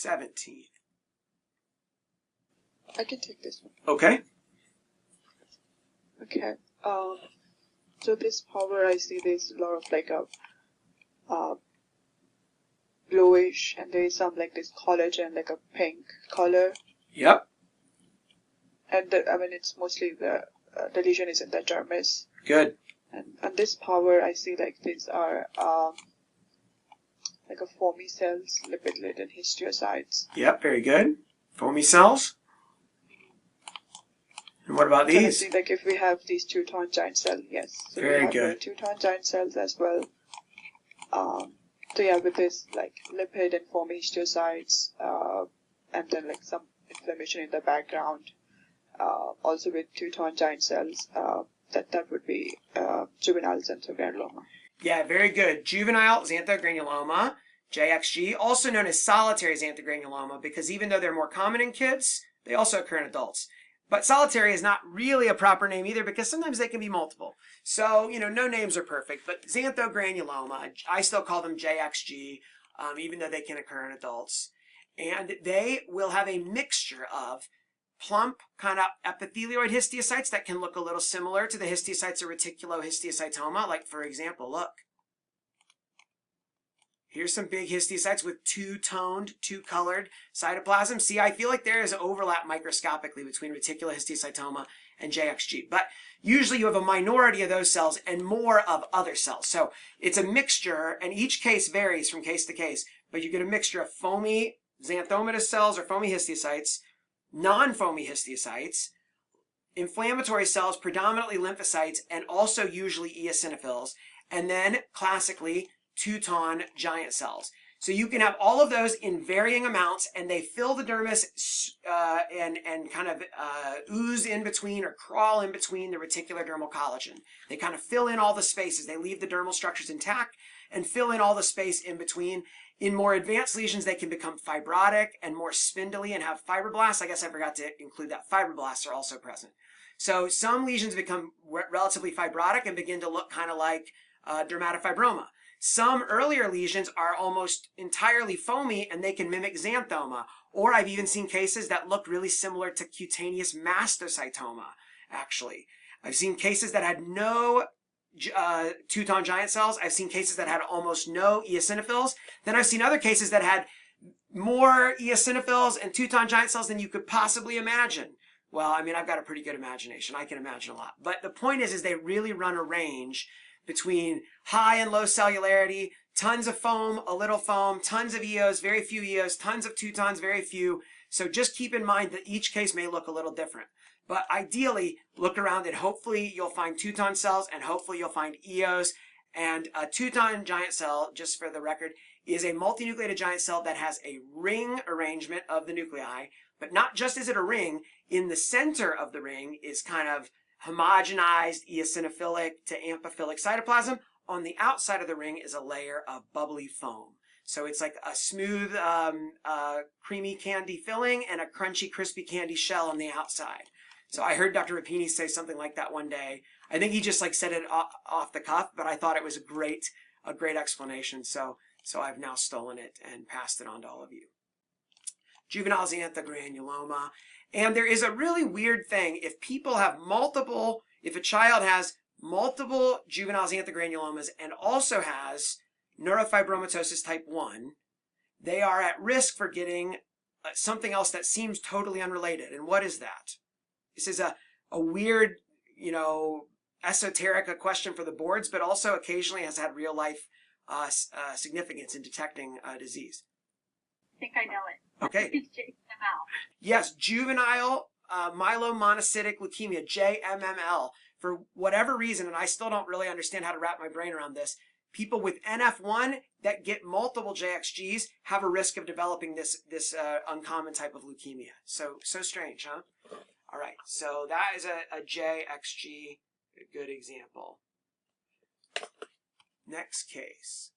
17. I can take this one. Okay. Okay. So this power, I see there's a lot of like a bluish, and there is some like this collagen, like a pink color. Yep. And I mean, it's mostly the lesion is in the dermis. Good. And this power, I see like these are like a foamy cells, lipid-laden histiocytes. Yep, very good. Foamy cells. And what about And I these? see like if we have these touton giant cells, yes. So Very we have good. the touton giant cells as well. So yeah, with this like lipid and foamy histiocytes, and then like some inflammation in the background, also with touton giant cells, that would be juvenile xanthogranuloma. Yeah, very good. Juvenile xanthogranuloma, JXG, also known as solitary xanthogranuloma, because even though they're more common in kids, they also occur in adults. But solitary is not really a proper name either, because sometimes they can be multiple. So, no names are perfect, but xanthogranuloma, I still call them JXG, even though they can occur in adults. And they will have a mixture of plump kind of epithelioid histiocytes that can look a little similar to the histiocytes of reticulohistiocytoma. Like, for example, look. Here's some big histiocytes with two-toned, two-colored cytoplasm. See, I feel like there is overlap microscopically between reticulohistiocytoma and JXG. But usually you have a minority of those cells and more of other cells. So it's a mixture, and each case varies from case to case. But you get a mixture of foamy xanthomatous cells or foamy histiocytes, non-foamy histiocytes, inflammatory cells, predominantly lymphocytes, and also usually eosinophils, and then classically touton giant cells. So you can have all of those in varying amounts, and they fill the dermis and kind of ooze in between or crawl in between the reticular dermal collagen. They kind of fill in all the spaces. They leave the dermal structures intact and fill in all the space in between. In more advanced lesions, they can become fibrotic and more spindly and have fibroblasts. I guess I forgot to include that. Fibroblasts are also present. So some lesions become relatively fibrotic and begin to look kind of like dermatofibroma. Some earlier lesions are almost entirely foamy and they can mimic xanthoma. Or I've even seen cases that look really similar to cutaneous mastocytoma, actually. I've seen cases that had no touton giant cells. I've seen cases that had almost no eosinophils. Then I've seen other cases that had more eosinophils and touton giant cells than you could possibly imagine. Well, I mean, I've got a pretty good imagination. I can imagine a lot. But the point is they really run a range between high and low cellularity, tons of foam, a little foam, tons of eos, very few eos, tons of toutons, very few. So just keep in mind that each case may look a little different. But ideally, look around and hopefully you'll find touton cells and hopefully you'll find eos. And a touton giant cell, just for the record, is a multinucleated giant cell that has a ring arrangement of the nuclei. But not just is it a ring, in the center of the ring is kind of homogenized eosinophilic to amphiphilic cytoplasm. On the outside of the ring is a layer of bubbly foam. So it's like a smooth, creamy candy filling and a crunchy, crispy candy shell on the outside. So I heard Dr. Rapini say something like that one day. I think he just like said it off the cuff, but I thought it was a great explanation. So I've now stolen it and passed it on to all of you. Juvenile xanthogranuloma. And there is a really weird thing. If a child has multiple juvenile xanthogranulomas and also has neurofibromatosis type 1, they are at risk for getting something else that seems totally unrelated. And what is that? This is a weird, esoteric question for the boards, but also occasionally has had real life significance in detecting disease. I think I know it. Okay. It's JML. Yes, juvenile myelomonocytic leukemia, JMML. For whatever reason, and I still don't really understand how to wrap my brain around this, people with NF1 that get multiple JXGs have a risk of developing this uncommon type of leukemia. So strange, huh? All right, so that is a JXG, a good example. Next case.